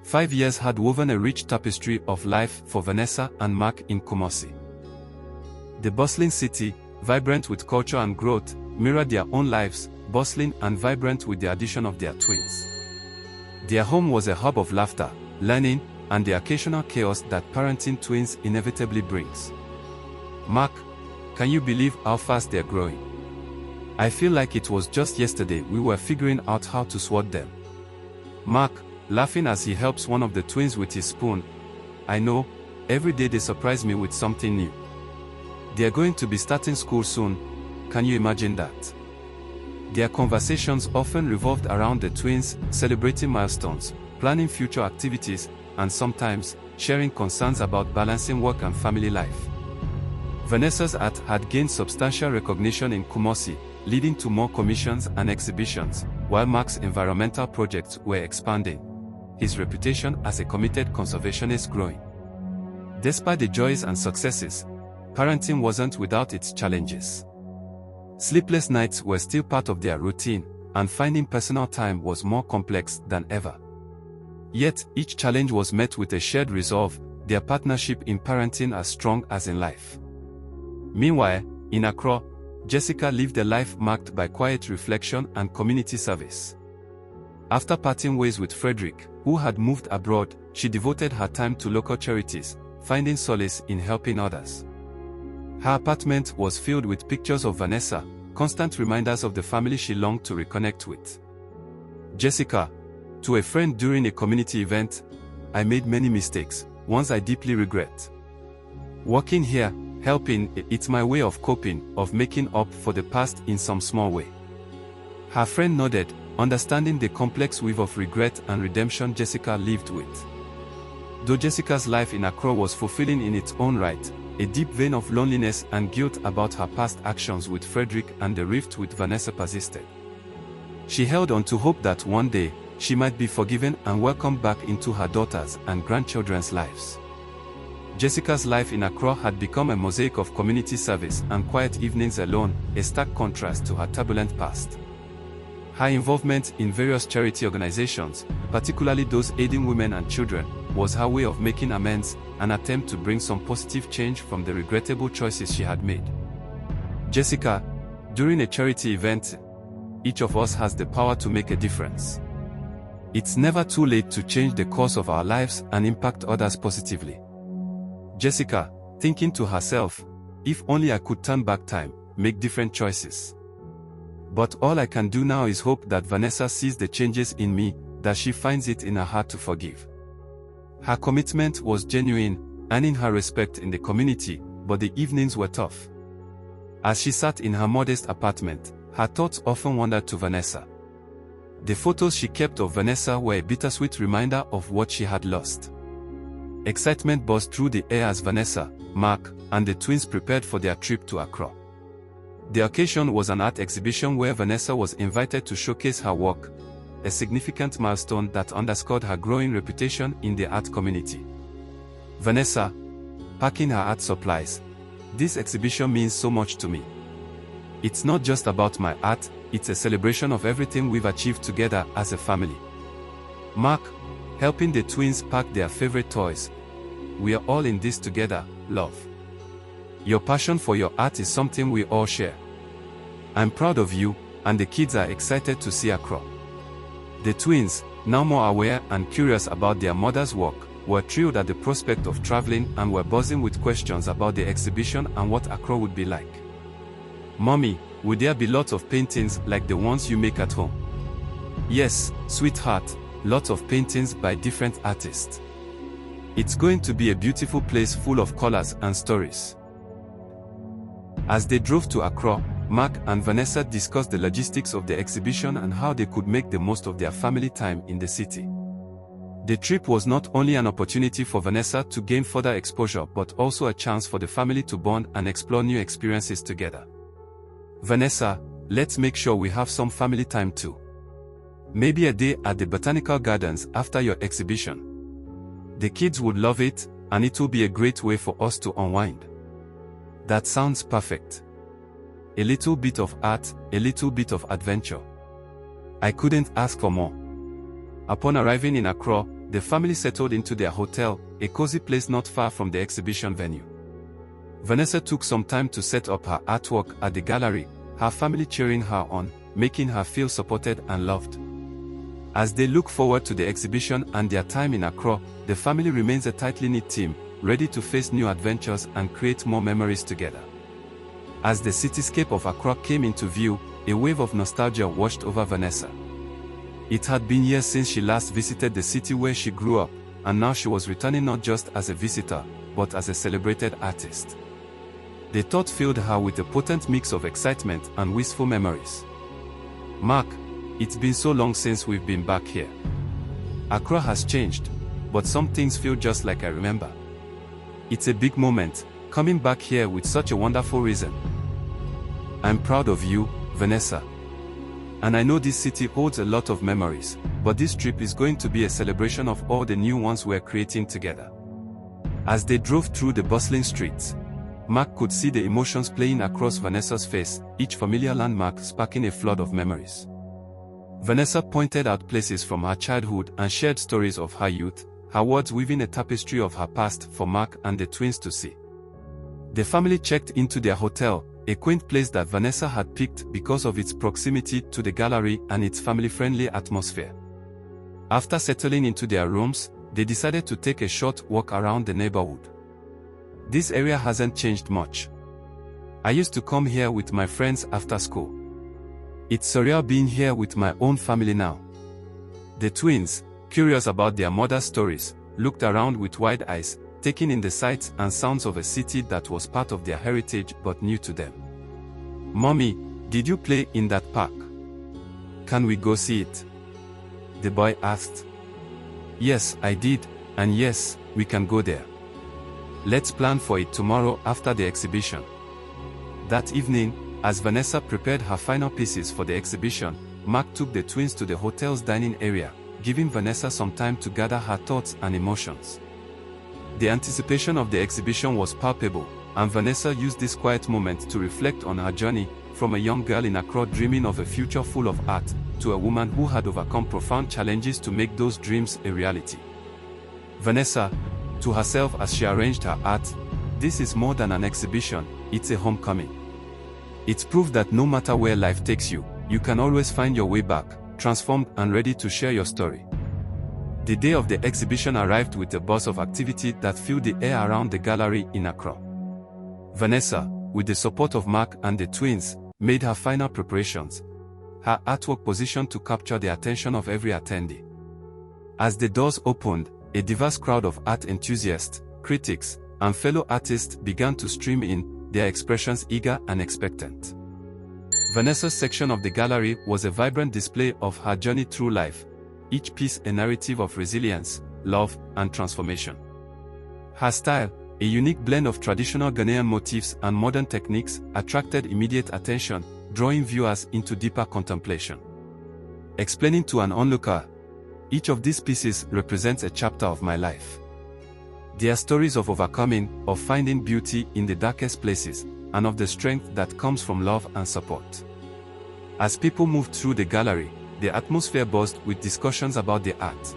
5 years had woven a rich tapestry of life for Vanessa and Mark in Kumasi. The bustling city, vibrant with culture and growth, mirrored their own lives, bustling and vibrant with the addition of their twins. Their home was a hub of laughter, learning, and the occasional chaos that parenting twins inevitably brings. Mark, can you believe how fast they're growing? I feel like it was just yesterday we were figuring out how to swat them. Mark, laughing as he helps one of the twins with his spoon. I know, every day they surprise me with something new. They're going to be starting school soon, can you imagine that? Their conversations often revolved around the twins, celebrating milestones, planning future activities, and sometimes, sharing concerns about balancing work and family life. Vanessa's art had gained substantial recognition in Kumasi, leading to more commissions and exhibitions, while Mark's environmental projects were expanding, his reputation as a committed conservationist growing. Despite the joys and successes, parenting wasn't without its challenges. Sleepless nights were still part of their routine, and finding personal time was more complex than ever. Yet, each challenge was met with a shared resolve, their partnership in parenting as strong as in life. Meanwhile, in Accra, Jessica lived a life marked by quiet reflection and community service. After parting ways with Frederick, who had moved abroad, she devoted her time to local charities, finding solace in helping others. Her apartment was filled with pictures of Vanessa, constant reminders of the family she longed to reconnect with. Jessica, to a friend during a community event, I made many mistakes, ones I deeply regret. Working here, helping, it's my way of coping, of making up for the past in some small way. Her friend nodded, understanding the complex weave of regret and redemption Jessica lived with. Though Jessica's life in Accra was fulfilling in its own right, a deep vein of loneliness and guilt about her past actions with Frederick and the rift with Vanessa persisted. She held on to hope that one day, she might be forgiven and welcomed back into her daughters' and grandchildren's lives. Jessica's life in Accra had become a mosaic of community service and quiet evenings alone, a stark contrast to her turbulent past. Her involvement in various charity organizations, particularly those aiding women and children, was her way of making amends, an attempt to bring some positive change from the regrettable choices she had made. Jessica, during a charity event, each of us has the power to make a difference. It's never too late to change the course of our lives and impact others positively. Jessica, thinking to herself, if only I could turn back time, make different choices. But all I can do now is hope that Vanessa sees the changes in me, that she finds it in her heart to forgive. Her commitment was genuine, earning her respect in the community, but the evenings were tough. As she sat in her modest apartment, her thoughts often wandered to Vanessa. The photos she kept of Vanessa were a bittersweet reminder of what she had lost. Excitement buzzed through the air as Vanessa, Mark, and the twins prepared for their trip to Accra. The occasion was an art exhibition where Vanessa was invited to showcase her work, a significant milestone that underscored her growing reputation in the art community. Vanessa, packing her art supplies. This exhibition means so much to me. It's not just about my art, it's a celebration of everything we've achieved together as a family. Mark, helping the twins pack their favorite toys. We are all in this together, love. Your passion for your art is something we all share. I'm proud of you, and the kids are excited to see Accra. The twins, now more aware and curious about their mother's work, were thrilled at the prospect of traveling and were buzzing with questions about the exhibition and what Accra would be like. Mommy, will there be lots of paintings like the ones you make at home? Yes, sweetheart, lots of paintings by different artists. It's going to be a beautiful place full of colors and stories. As they drove to Accra, Mark and Vanessa discussed the logistics of the exhibition and how they could make the most of their family time in the city. The trip was not only an opportunity for Vanessa to gain further exposure but also a chance for the family to bond and explore new experiences together. Vanessa, let's make sure we have some family time too. Maybe a day at the botanical gardens after your exhibition. The kids would love it, and it will be a great way for us to unwind. That sounds perfect. A little bit of art, a little bit of adventure. I couldn't ask for more. Upon arriving in Accra, the family settled into their hotel, a cozy place not far from the exhibition venue. Vanessa took some time to set up her artwork at the gallery, her family cheering her on, making her feel supported and loved. As they look forward to the exhibition and their time in Accra, the family remains a tightly knit team, ready to face new adventures and create more memories together. As the cityscape of Accra came into view, a wave of nostalgia washed over Vanessa. It had been years since she last visited the city where she grew up, and now she was returning not just as a visitor, but as a celebrated artist. The thought filled her with a potent mix of excitement and wistful memories. "Mark, it's been so long since we've been back here. Accra has changed, but some things feel just like I remember. It's a big moment, coming back here with such a wonderful reason. I'm proud of you, Vanessa. And I know this city holds a lot of memories, but this trip is going to be a celebration of all the new ones we're creating together." As they drove through the bustling streets, Mark could see the emotions playing across Vanessa's face, each familiar landmark sparking a flood of memories. Vanessa pointed out places from her childhood and shared stories of her youth, her words weaving a tapestry of her past for Mark and the twins to see. The family checked into their hotel, a quaint place that Vanessa had picked because of its proximity to the gallery and its family-friendly atmosphere. After settling into their rooms, they decided to take a short walk around the neighborhood. "This area hasn't changed much. I used to come here with my friends after school. It's surreal being here with my own family now." The twins, curious about their mother's stories, looked around with wide eyes, taking in the sights and sounds of a city that was part of their heritage but new to them. "Mommy, did you play in that park? Can we go see it?" the boy asked. "Yes, I did, and yes, we can go there. Let's plan for it tomorrow after the exhibition." That evening, as Vanessa prepared her final pieces for the exhibition, Mark took the twins to the hotel's dining area, giving Vanessa some time to gather her thoughts and emotions. The anticipation of the exhibition was palpable, and Vanessa used this quiet moment to reflect on her journey, from a young girl in Accra dreaming of a future full of art, to a woman who had overcome profound challenges to make those dreams a reality. Vanessa, to herself as she arranged her art, "This is more than an exhibition, it's a homecoming. It's proof that no matter where life takes you, you can always find your way back, transformed and ready to share your story." The day of the exhibition arrived with a buzz of activity that filled the air around the gallery in Accra. Vanessa, with the support of Mark and the twins, made her final preparations, her artwork positioned to capture the attention of every attendee. As the doors opened, a diverse crowd of art enthusiasts, critics, and fellow artists began to stream in, their expressions eager and expectant. Vanessa's section of the gallery was a vibrant display of her journey through life, each piece a narrative of resilience, love, and transformation. Her style, a unique blend of traditional Ghanaian motifs and modern techniques, attracted immediate attention, drawing viewers into deeper contemplation. Explaining to an onlooker, "Each of these pieces represents a chapter of my life. They are stories of overcoming, of finding beauty in the darkest places, and of the strength that comes from love and support." As people moved through the gallery, the atmosphere buzzed with discussions about the art.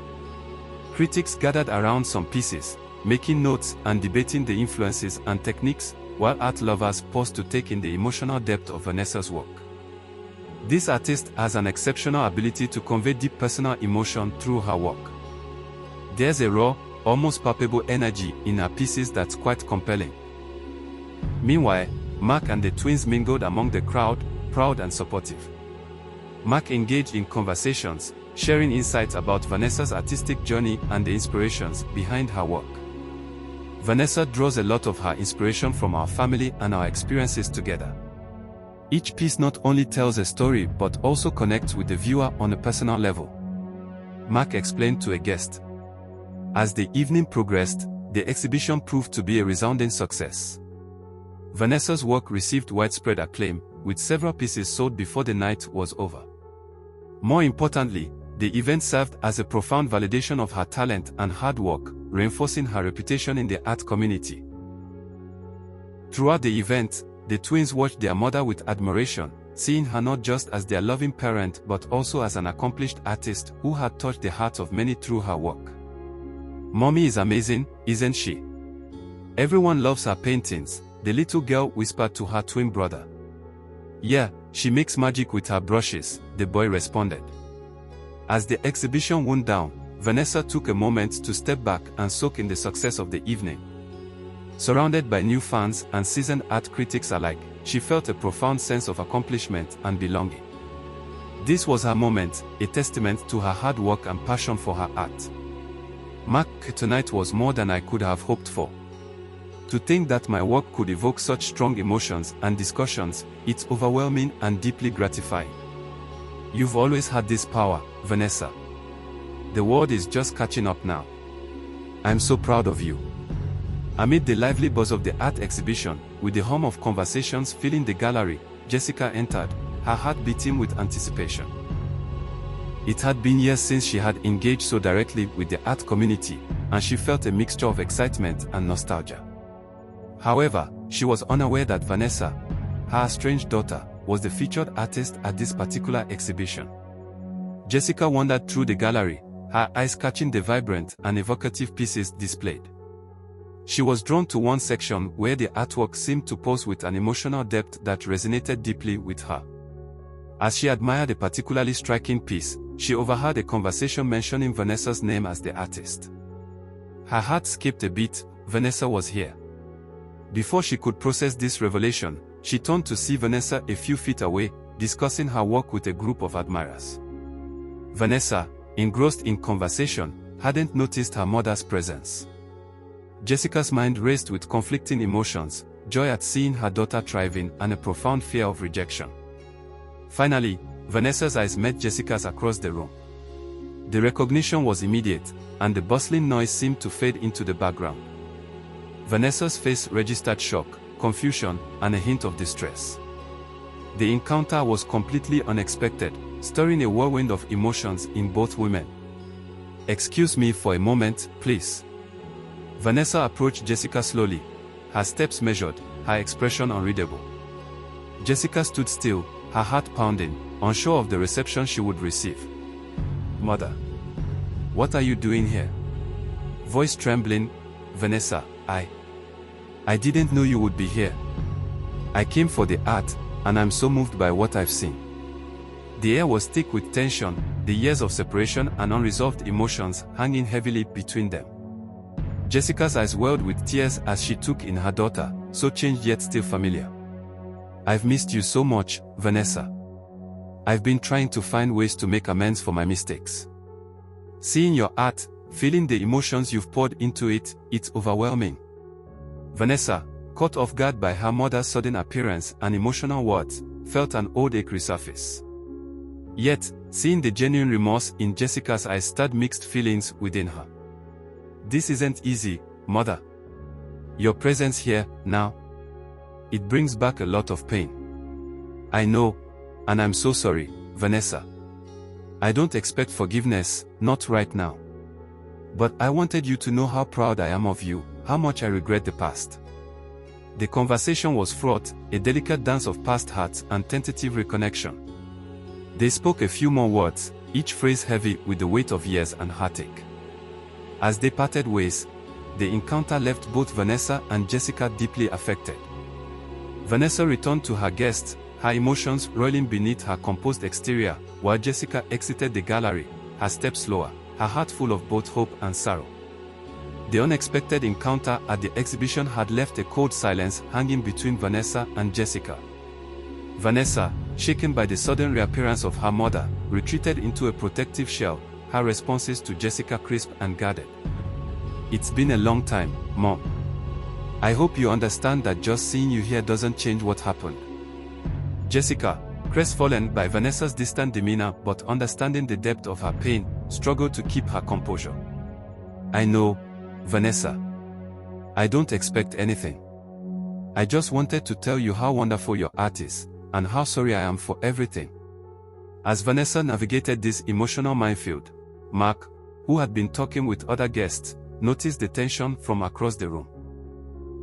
Critics gathered around some pieces, making notes and debating the influences and techniques, while art lovers paused to take in the emotional depth of Vanessa's work. This artist has an exceptional ability to convey deep personal emotion through her work. There's a raw, almost palpable energy in her pieces that's quite compelling. Meanwhile, Mark and the twins mingled among the crowd, proud and supportive. Mark engaged in conversations, sharing insights about Vanessa's artistic journey and the inspirations behind her work. Vanessa draws a lot of her inspiration from our family and our experiences together. Each piece not only tells a story but also connects with the viewer on a personal level, Mark explained to a guest. As the evening progressed, the exhibition proved to be a resounding success. Vanessa's work received widespread acclaim, with several pieces sold before the night was over. More importantly, the event served as a profound validation of her talent and hard work, reinforcing her reputation in the art community. Throughout the event, the twins watched their mother with admiration, seeing her not just as their loving parent but also as an accomplished artist who had touched the hearts of many through her work. "Mommy is amazing, isn't she? Everyone loves her paintings," the little girl whispered to her twin brother. "Yeah, she makes magic with her brushes," the boy responded. As the exhibition wound down, Vanessa took a moment to step back and soak in the success of the evening. Surrounded by new fans and seasoned art critics alike, she felt a profound sense of accomplishment and belonging. This was her moment, a testament to her hard work and passion for her art. "Mark, tonight was more than I could have hoped for. To think that my work could evoke such strong emotions and discussions, it's overwhelming and deeply gratifying. You've always had this power, Vanessa. The world is just catching up now. I'm so proud of you." Amid the lively buzz of the art exhibition, with the hum of conversations filling the gallery, Jessica entered, her heart beating with anticipation. It had been years since she had engaged so directly with the art community, and she felt a mixture of excitement and nostalgia. However, she was unaware that Vanessa, her estranged daughter, was the featured artist at this particular exhibition. Jessica wandered through the gallery, her eyes catching the vibrant and evocative pieces displayed. She was drawn to one section where the artwork seemed to pose with an emotional depth that resonated deeply with her. As she admired a particularly striking piece, she overheard a conversation mentioning Vanessa's name as the artist. Her heart skipped a beat. Vanessa was here. Before she could process this revelation, she turned to see Vanessa a few feet away, discussing her work with a group of admirers. Vanessa, engrossed in conversation, hadn't noticed her mother's presence. Jessica's mind raced with conflicting emotions, joy at seeing her daughter thriving and a profound fear of rejection. Finally, Vanessa's eyes met Jessica's across the room. The recognition was immediate, and the bustling noise seemed to fade into the background. Vanessa's face registered shock, confusion, and a hint of distress. The encounter was completely unexpected, stirring a whirlwind of emotions in both women. "Excuse me for a moment, please." Vanessa approached Jessica slowly, her steps measured, her expression unreadable. Jessica stood still, her heart pounding, unsure of the reception she would receive. "Mother, what are you doing here?" Voice trembling. "Vanessa, I didn't know you would be here. I came for the art, and I'm so moved by what I've seen." The air was thick with tension, the years of separation and unresolved emotions hanging heavily between them. Jessica's eyes welled with tears as she took in her daughter, so changed yet still familiar. "I've missed you so much, Vanessa. I've been trying to find ways to make amends for my mistakes. Seeing your art, feeling the emotions you've poured into it, it's overwhelming." Vanessa, caught off guard by her mother's sudden appearance and emotional words, felt an old ache resurface. Yet, seeing the genuine remorse in Jessica's eyes stirred mixed feelings within her. "This isn't easy, Mother. Your presence here, now, it brings back a lot of pain. I know, and I'm so sorry, Vanessa. I don't expect forgiveness, not right now. But I wanted you to know how proud I am of you, how much I regret the past." The conversation was fraught, a delicate dance of past hurts and tentative reconnection. They spoke a few more words, each phrase heavy with the weight of years and heartache. As they parted ways, the encounter left both Vanessa and Jessica deeply affected. Vanessa returned to her guests, her emotions roiling beneath her composed exterior, while Jessica exited the gallery, her steps slower, her heart full of both hope and sorrow. The unexpected encounter at the exhibition had left a cold silence hanging between Vanessa and Jessica. Vanessa, shaken by the sudden reappearance of her mother, retreated into a protective shell, her responses to Jessica crisp and guarded. "It's been a long time, Mom. I hope you understand that just seeing you here doesn't change what happened." Jessica, crestfallen by Vanessa's distant demeanor but understanding the depth of her pain, struggled to keep her composure. "I know, Vanessa. I don't expect anything. I just wanted to tell you how wonderful your art is, and how sorry I am for everything." As Vanessa navigated this emotional minefield, Mark, who had been talking with other guests, noticed the tension from across the room.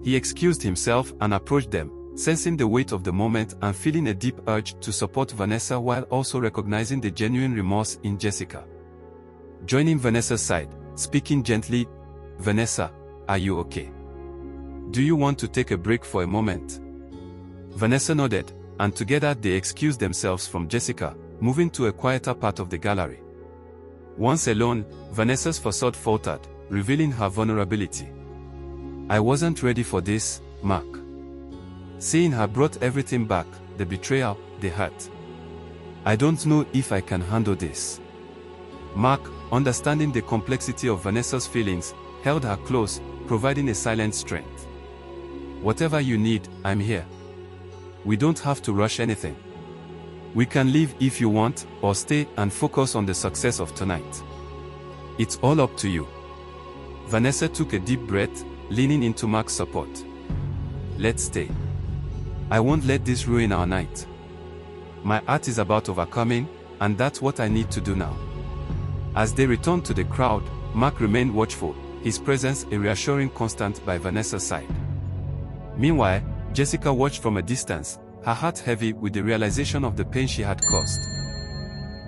He excused himself and approached them, sensing the weight of the moment and feeling a deep urge to support Vanessa while also recognizing the genuine remorse in Jessica. Joining Vanessa's side, speaking gently, "Vanessa, are you okay? Do you want to take a break for a moment?" Vanessa nodded, and together they excused themselves from Jessica, moving to a quieter part of the gallery. Once alone, Vanessa's facade faltered, revealing her vulnerability. "I wasn't ready for this, Mark." Seeing her brought everything back, the betrayal, the hurt. "I don't know if I can handle this." Mark, understanding the complexity of Vanessa's feelings, held her close, providing a silent strength. "Whatever you need, I'm here. We don't have to rush anything. We can leave if you want, or stay and focus on the success of tonight. It's all up to you." Vanessa took a deep breath, leaning into Mark's support. "Let's stay. I won't let this ruin our night. My art is about overcoming, and that's what I need to do now." As they returned to the crowd, Mark remained watchful, his presence a reassuring constant by Vanessa's side. Meanwhile, Jessica watched from a distance, her heart heavy with the realization of the pain she had caused.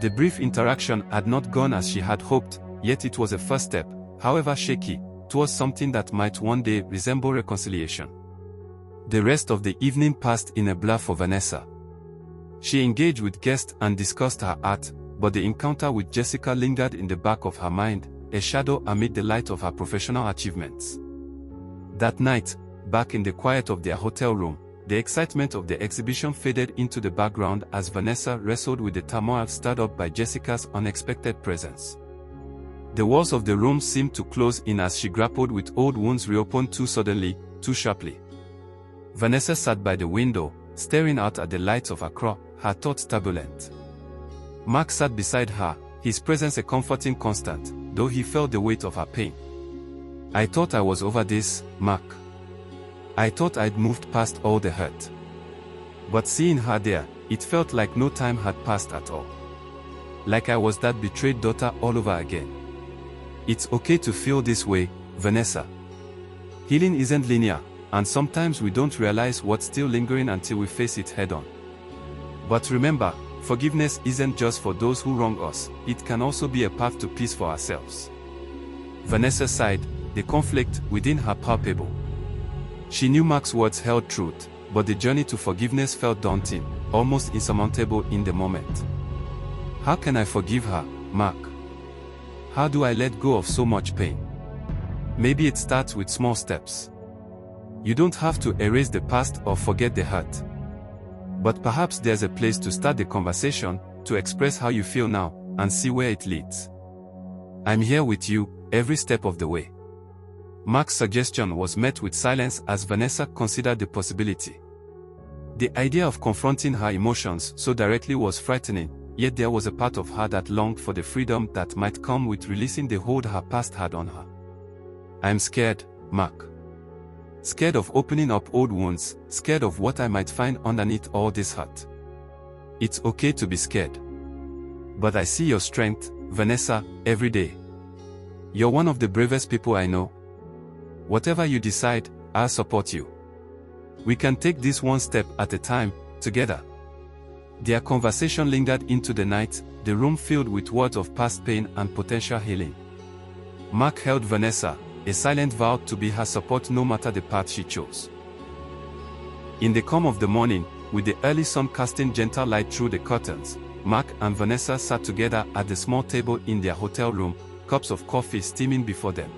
The brief interaction had not gone as she had hoped, yet it was a first step, however shaky, towards something that might one day resemble reconciliation. The rest of the evening passed in a blur for Vanessa. She engaged with guests and discussed her art, but the encounter with Jessica lingered in the back of her mind, a shadow amid the light of her professional achievements. That night, back in the quiet of their hotel room, the excitement of the exhibition faded into the background as Vanessa wrestled with the turmoil stirred up by Jessica's unexpected presence. The walls of the room seemed to close in as she grappled with old wounds reopened too suddenly, too sharply. Vanessa sat by the window, staring out at the lights of Accra, her thoughts turbulent. Mark sat beside her, his presence a comforting constant, though he felt the weight of her pain. "I thought I was over this, Mark. I thought I'd moved past all the hurt." But seeing her there, it felt like no time had passed at all. Like I was that betrayed daughter all over again. "It's okay to feel this way, Vanessa. Healing isn't linear, and sometimes we don't realize what's still lingering until we face it head-on. But remember, forgiveness isn't just for those who wrong us, it can also be a path to peace for ourselves." Vanessa sighed, the conflict within her palpable. She knew Mark's words held truth, but the journey to forgiveness felt daunting, almost insurmountable in the moment. "How can I forgive her, Mark? How do I let go of so much pain?" Maybe it starts with small steps. You don't have to erase the past or forget the hurt. But perhaps there's a place to start the conversation, to express how you feel now, and see where it leads. "I'm here with you, every step of the way." Mark's suggestion was met with silence as Vanessa considered the possibility. The idea of confronting her emotions so directly was frightening, yet there was a part of her that longed for the freedom that might come with releasing the hold her past had on her. "I'm scared, Mark. Scared of opening up old wounds, scared of what I might find underneath all this hurt." "It's okay to be scared. But I see your strength, Vanessa, every day. You're one of the bravest people I know. Whatever you decide, I'll support you. We can take this one step at a time, together." Their conversation lingered into the night, the room filled with words of past pain and potential healing. Mark held Vanessa, a silent vow to be her support no matter the path she chose. In the calm of the morning, with the early sun casting gentle light through the curtains, Mark and Vanessa sat together at the small table in their hotel room, cups of coffee steaming before them.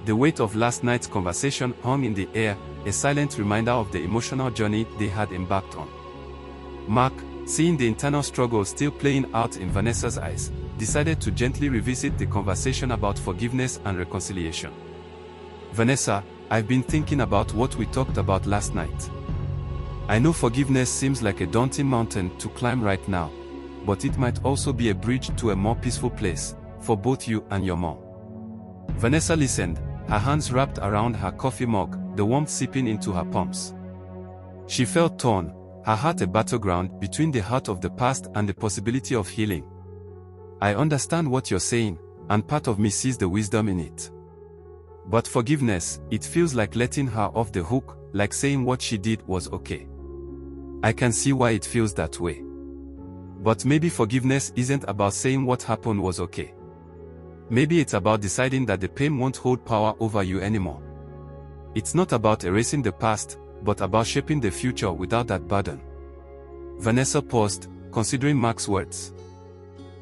The weight of last night's conversation hung in the air, a silent reminder of the emotional journey they had embarked on. Mark, seeing the internal struggle still playing out in Vanessa's eyes, decided to gently revisit the conversation about forgiveness and reconciliation. "Vanessa, I've been thinking about what we talked about last night. I know forgiveness seems like a daunting mountain to climb right now, but it might also be a bridge to a more peaceful place, for both you and your mom." Vanessa listened, her hands wrapped around her coffee mug, the warmth seeping into her palms. She felt torn, her heart a battleground between the hurt of the past and the possibility of healing. "I understand what you're saying, and part of me sees the wisdom in it. But forgiveness, it feels like letting her off the hook, like saying what she did was okay. I can see why it feels that way. But maybe forgiveness isn't about saying what happened was okay. Maybe it's about deciding that the pain won't hold power over you anymore. It's not about erasing the past, but about shaping the future without that burden. Vanessa paused, considering Mark's words.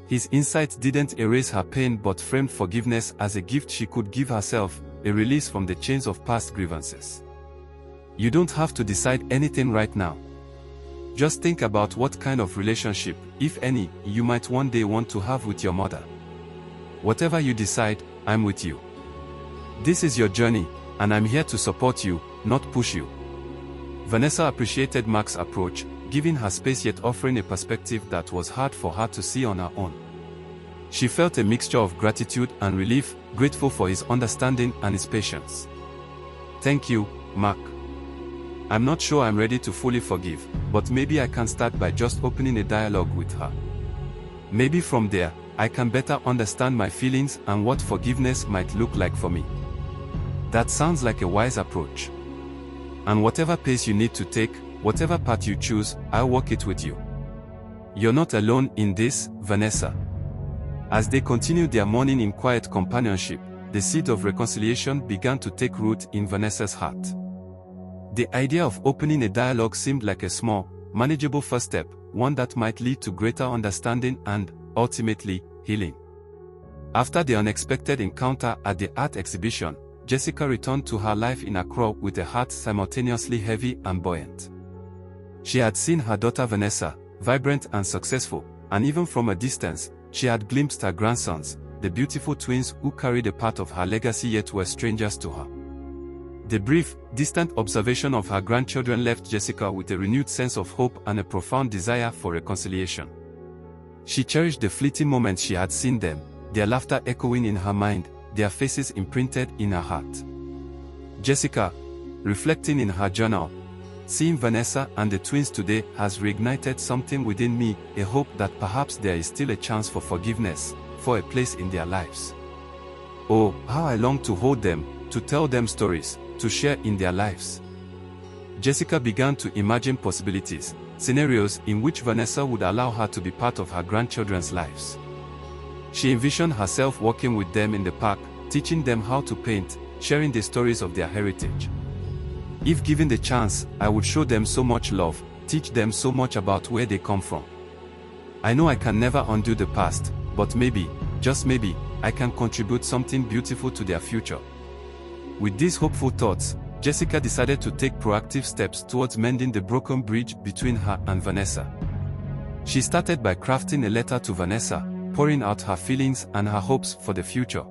His insight didn't erase her pain but framed forgiveness as a gift she could give herself, a release from the chains of past grievances. You don't have to decide anything right now. Just think about what kind of relationship, if any, you might one day want to have with your mother. Whatever you decide, I'm with you. This is your journey, and I'm here to support you, not push you. Vanessa appreciated Mark's approach, giving her space yet offering a perspective that was hard for her to see on her own. She felt a mixture of gratitude and relief, grateful for his understanding and his patience. Thank you, Mark. I'm not sure I'm ready to fully forgive, but maybe I can start by just opening a dialogue with her. Maybe from there, I can better understand my feelings and what forgiveness might look like for me. That sounds like a wise approach. And whatever pace you need to take, whatever path you choose, I'll walk it with you. You're not alone in this, Vanessa. As they continued their morning in quiet companionship, the seed of reconciliation began to take root in Vanessa's heart. The idea of opening a dialogue seemed like a small, manageable first step, one that might lead to greater understanding and, ultimately, healing. After the unexpected encounter at the art exhibition, Jessica returned to her life in Accra with a heart simultaneously heavy and buoyant. She had seen her daughter Vanessa, vibrant and successful, and even from a distance, she had glimpsed her grandsons, the beautiful twins who carried a part of her legacy yet were strangers to her. The brief, distant observation of her grandchildren left Jessica with a renewed sense of hope and a profound desire for reconciliation. She cherished the fleeting moments she had seen them, their laughter echoing in her mind, their faces imprinted in her heart. Jessica, reflecting in her journal, seeing Vanessa and the twins today has reignited something within me, a hope that perhaps there is still a chance for forgiveness, for a place in their lives. Oh, how I long to hold them, to tell them stories, to share in their lives. Jessica began to imagine possibilities, scenarios in which Vanessa would allow her to be part of her grandchildren's lives. She envisioned herself walking with them in the park, teaching them how to paint, sharing the stories of their heritage. If given the chance, I would show them so much love, teach them so much about where they come from. I know I can never undo the past, but maybe, just maybe, I can contribute something beautiful to their future. With these hopeful thoughts, Jessica decided to take proactive steps towards mending the broken bridge between her and Vanessa. She started by crafting a letter to Vanessa, pouring out her feelings and her hopes for the future.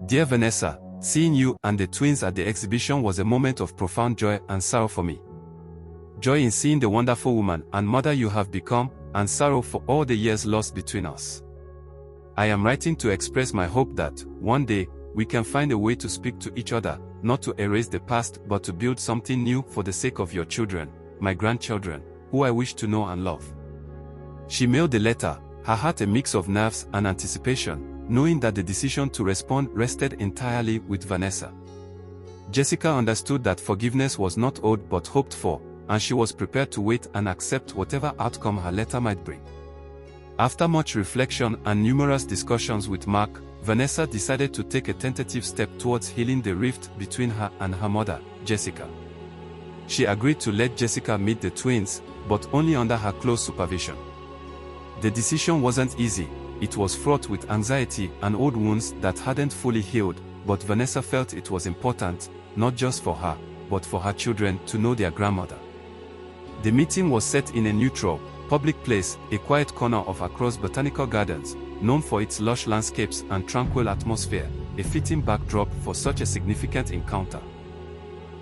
Dear Vanessa, seeing you and the twins at the exhibition was a moment of profound joy and sorrow for me. Joy in seeing the wonderful woman and mother you have become, and sorrow for all the years lost between us. I am writing to express my hope that, one day, we can find a way to speak to each other, not to erase the past but to build something new for the sake of your children, my grandchildren, who I wish to know and love. She mailed the letter, her heart a mix of nerves and anticipation, knowing that the decision to respond rested entirely with Vanessa. Jessica understood that forgiveness was not owed but hoped for, and she was prepared to wait and accept whatever outcome her letter might bring. After much reflection and numerous discussions with Mark, Vanessa decided to take a tentative step towards healing the rift between her and her mother, Jessica. She agreed to let Jessica meet the twins, but only under her close supervision. The decision wasn't easy. It was fraught with anxiety and old wounds that hadn't fully healed, but Vanessa felt it was important, not just for her, but for her children to know their grandmother. The meeting was set in a neutral, public place, a quiet corner of Accra's botanical gardens, known for its lush landscapes and tranquil atmosphere, a fitting backdrop for such a significant encounter.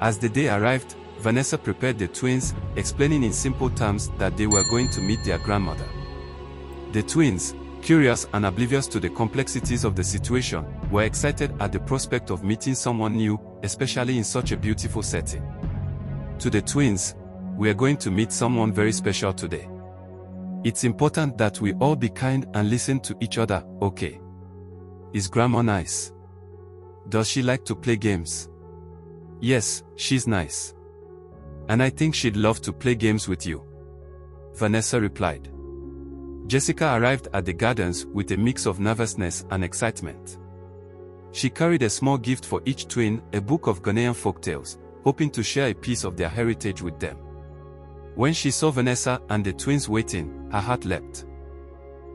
As the day arrived, Vanessa prepared the twins, explaining in simple terms that they were going to meet their grandmother. The twins, curious and oblivious to the complexities of the situation, were excited at the prospect of meeting someone new, especially in such a beautiful setting. To the twins, we are going to meet someone very special today. It's important that we all be kind and listen to each other, okay? Is Grandma nice? Does she like to play games? Yes, she's nice. And I think she'd love to play games with you. Vanessa replied. Jessica arrived at the gardens with a mix of nervousness and excitement. She carried a small gift for each twin, a book of Ghanaian folktales, hoping to share a piece of their heritage with them. When she saw Vanessa and the twins waiting, her heart leapt.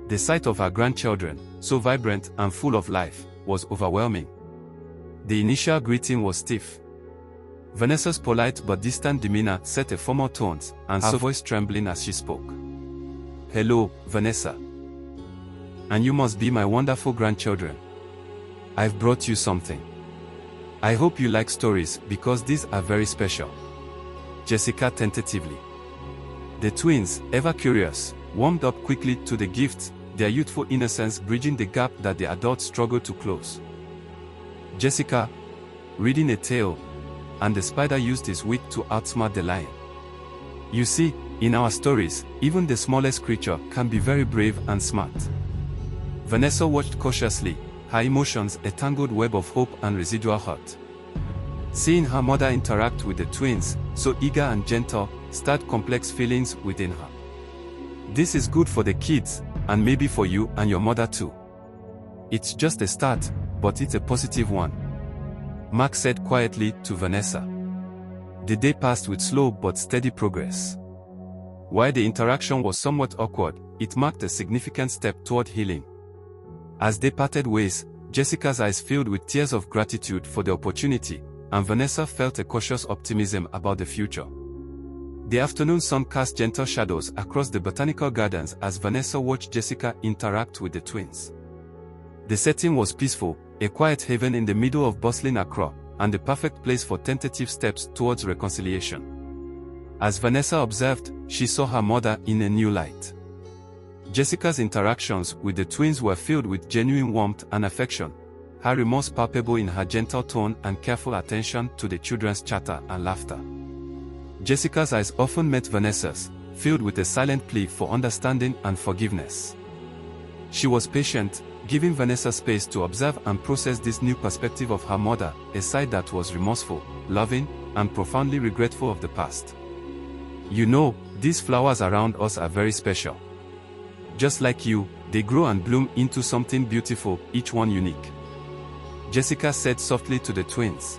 The sight of her grandchildren, so vibrant and full of life, was overwhelming. The initial greeting was stiff. Vanessa's polite but distant demeanor set a formal tone, and her voice trembling as she spoke. "Hello, Vanessa. And you must be my wonderful grandchildren. I've brought you something. I hope you like stories because these are very special." Jessica tentatively. The twins, ever curious, warmed up quickly to the gift, their youthful innocence bridging the gap that the adults struggled to close. Jessica, reading a tale, and the spider used his wit to outsmart the lion. You see, in our stories, even the smallest creature can be very brave and smart. Vanessa watched cautiously, her emotions a tangled web of hope and residual hurt. Seeing her mother interact with the twins, so eager and gentle, stirred complex feelings within her. This is good for the kids, and maybe for you and your mother too. It's just a start, but it's a positive one, Mark said quietly to Vanessa. The day passed with slow but steady progress. While the interaction was somewhat awkward, it marked a significant step toward healing. As they parted ways, Jessica's eyes filled with tears of gratitude for the opportunity, and Vanessa felt a cautious optimism about the future. The afternoon sun cast gentle shadows across the botanical gardens as Vanessa watched Jessica interact with the twins. The setting was peaceful, a quiet haven in the middle of bustling Accra, and the perfect place for tentative steps towards reconciliation. As Vanessa observed, she saw her mother in a new light. Jessica's interactions with the twins were filled with genuine warmth and affection, her remorse palpable in her gentle tone and careful attention to the children's chatter and laughter. Jessica's eyes often met Vanessa's, filled with a silent plea for understanding and forgiveness. She was patient, giving Vanessa space to observe and process this new perspective of her mother, a side that was remorseful, loving, and profoundly regretful of the past. You know, these flowers around us are very special. Just like you, they grow and bloom into something beautiful, each one unique. Jessica said softly to the twins.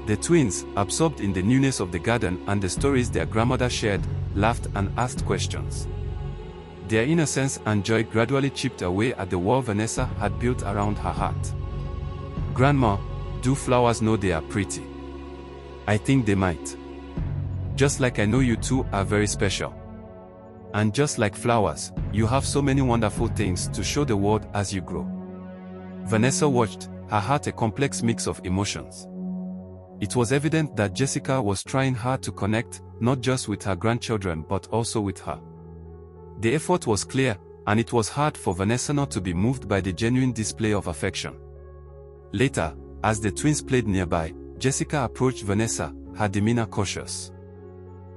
The twins, absorbed in the newness of the garden and the stories their grandmother shared, laughed and asked questions. Their innocence and joy gradually chipped away at the wall Vanessa had built around her heart. "Grandma, do flowers know they are pretty?" "I think they might. Just like I know you two are very special. And just like flowers, you have so many wonderful things to show the world as you grow." Vanessa watched, her heart a complex mix of emotions. It was evident that Jessica was trying hard to connect, not just with her grandchildren but also with her. The effort was clear, and it was hard for Vanessa not to be moved by the genuine display of affection. Later, as the twins played nearby, Jessica approached Vanessa, her demeanor cautious.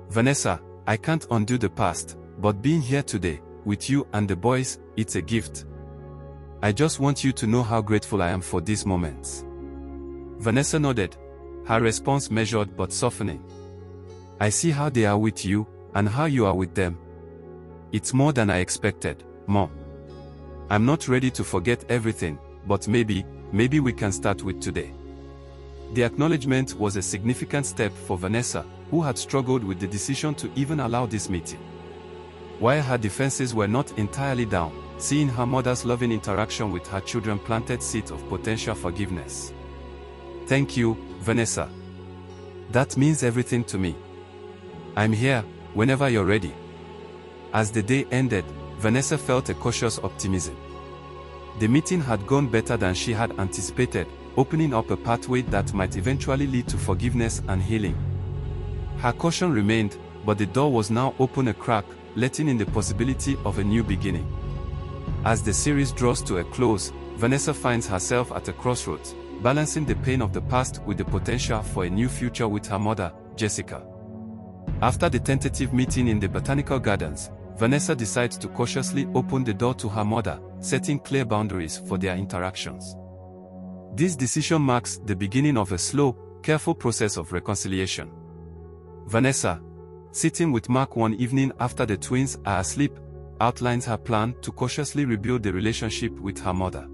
"Vanessa, I can't undo the past, but being here today, with you and the boys, it's a gift. I just want you to know how grateful I am for these moments." Vanessa nodded, her response measured but softening. "I see how they are with you, and how you are with them. It's more than I expected, Mom. I'm not ready to forget everything, but maybe we can start with today." The acknowledgement was a significant step for Vanessa, who had struggled with the decision to even allow this meeting. While her defenses were not entirely down, seeing her mother's loving interaction with her children planted seeds of potential forgiveness. "Thank you, Vanessa. That means everything to me. I'm here, whenever you're ready." As the day ended, Vanessa felt a cautious optimism. The meeting had gone better than she had anticipated, opening up a pathway that might eventually lead to forgiveness and healing. Her caution remained, but the door was now open a crack, letting in the possibility of a new beginning. As the series draws to a close, Vanessa finds herself at a crossroads, balancing the pain of the past with the potential for a new future with her mother, Jessica. After the tentative meeting in the botanical gardens, Vanessa decides to cautiously open the door to her mother, setting clear boundaries for their interactions. This decision marks the beginning of a slow, careful process of reconciliation. Vanessa, sitting with Mark one evening after the twins are asleep, outlines her plan to cautiously rebuild the relationship with her mother.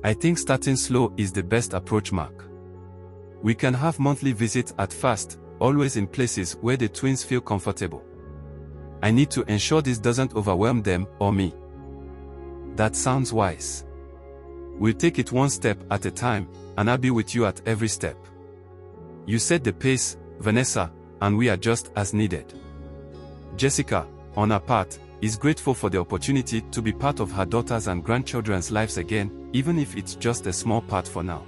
I think starting slow is the best approach, Mark. We can have monthly visits at first, always in places where the twins feel comfortable. I need to ensure this doesn't overwhelm them or me. That sounds wise. We'll take it one step at a time, and I'll be with you at every step. You set the pace, Vanessa, and we adjust as needed. Jessica, on her part, is grateful for the opportunity to be part of her daughters' and grandchildren's lives again, even if it's just a small part for now.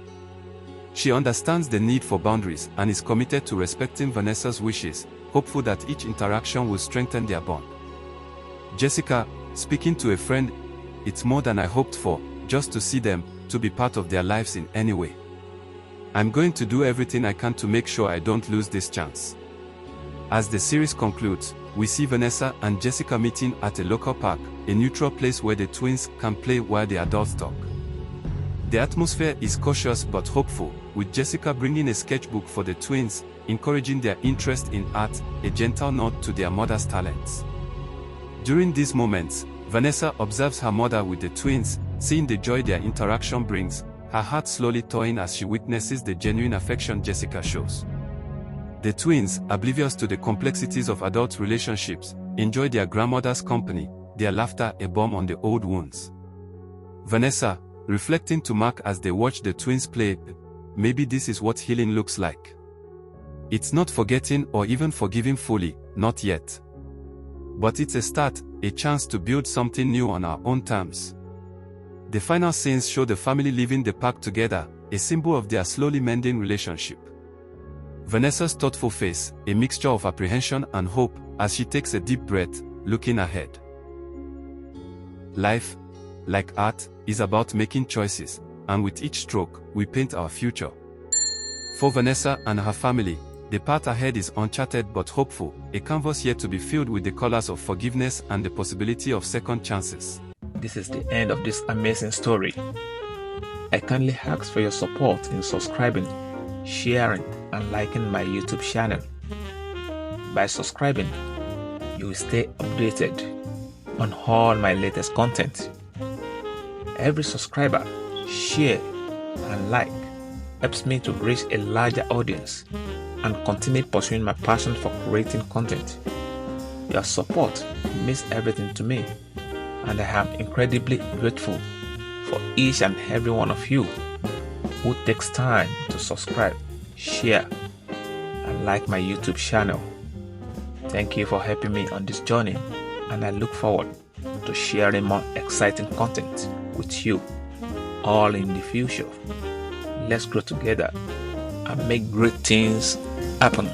She understands the need for boundaries and is committed to respecting Vanessa's wishes, hopeful that each interaction will strengthen their bond. Jessica, speaking to a friend, it's more than I hoped for, just to see them, to be part of their lives in any way. I'm going to do everything I can to make sure I don't lose this chance. As the series concludes, we see Vanessa and Jessica meeting at a local park, a neutral place where the twins can play while the adults talk. The atmosphere is cautious but hopeful, with Jessica bringing a sketchbook for the twins, encouraging their interest in art, a gentle nod to their mother's talents. During these moments, Vanessa observes her mother with the twins, seeing the joy their interaction brings, her heart slowly thawing as she witnesses the genuine affection Jessica shows. The twins, oblivious to the complexities of adult relationships, enjoy their grandmother's company, their laughter a balm on the old wounds. Vanessa, reflecting to Mark as they watch the twins play, maybe this is what healing looks like. It's not forgetting or even forgiving fully, not yet. But it's a start, a chance to build something new on our own terms. The final scenes show the family leaving the park together, a symbol of their slowly mending relationship. Vanessa's thoughtful face, a mixture of apprehension and hope, as she takes a deep breath, looking ahead. Life, like art, is about making choices, and with each stroke, we paint our future. For Vanessa and her family, the path ahead is uncharted but hopeful, a canvas yet to be filled with the colors of forgiveness and the possibility of second chances. This is the end of this amazing story. I kindly ask for your support in subscribing, sharing, and liking my YouTube channel. By subscribing, you will stay updated on all my latest content. Every subscriber, share, and like helps me to reach a larger audience and continue pursuing my passion for creating content. Your support means everything to me, and I am incredibly grateful for each and every one of you who takes time to subscribe, share, and like my YouTube channel. Thank you for helping me on this journey, and I look forward to sharing more exciting content with you all in the future. Let's grow together and make great things happen.